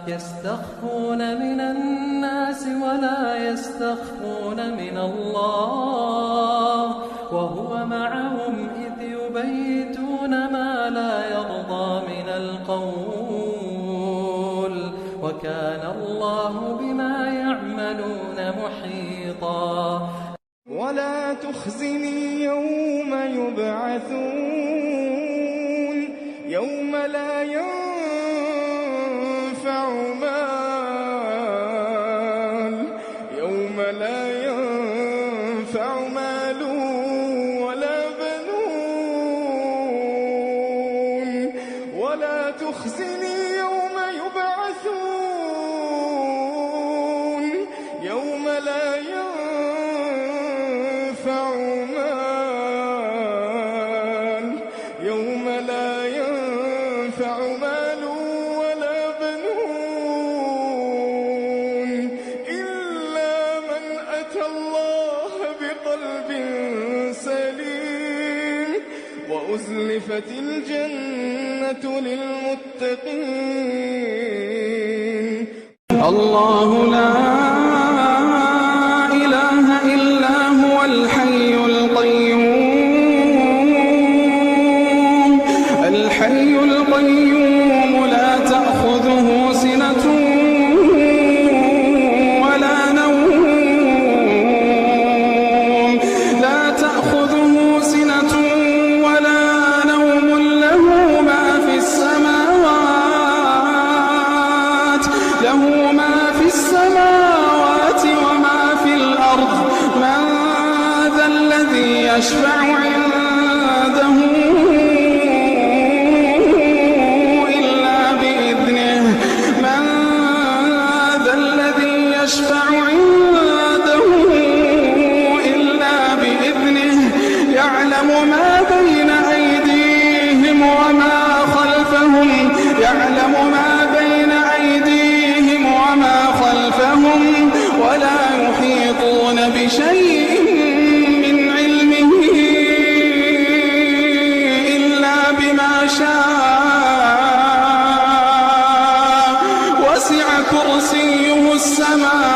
يستخفون من الناس ولا يستخفون من الله وهو معهم إذ يبيتون ما لا يرضى من القول وكان الله بما يعملون محيطا. ولا تخزني يوم يبعثون يوم لا ينفع مال ولا بنون. ولا تخزني يوم يبعثون يوم لا ينفع مال ولا بنون إلا من أتى الله بقلب سليم وأزلفت الجنة للمتقين. الله لا إله إلا هو الحي القيوم لا تأخذه سنة ولا نوم له ما في السماوات وما في الأرض. من ذا الذي يشفع عنده إلا بإذنه. يعلم ما بين أيديهم وما خلفهم ولا يحيطون بشيء من علمه إلا بما شاء. وسع كرسيه السماوات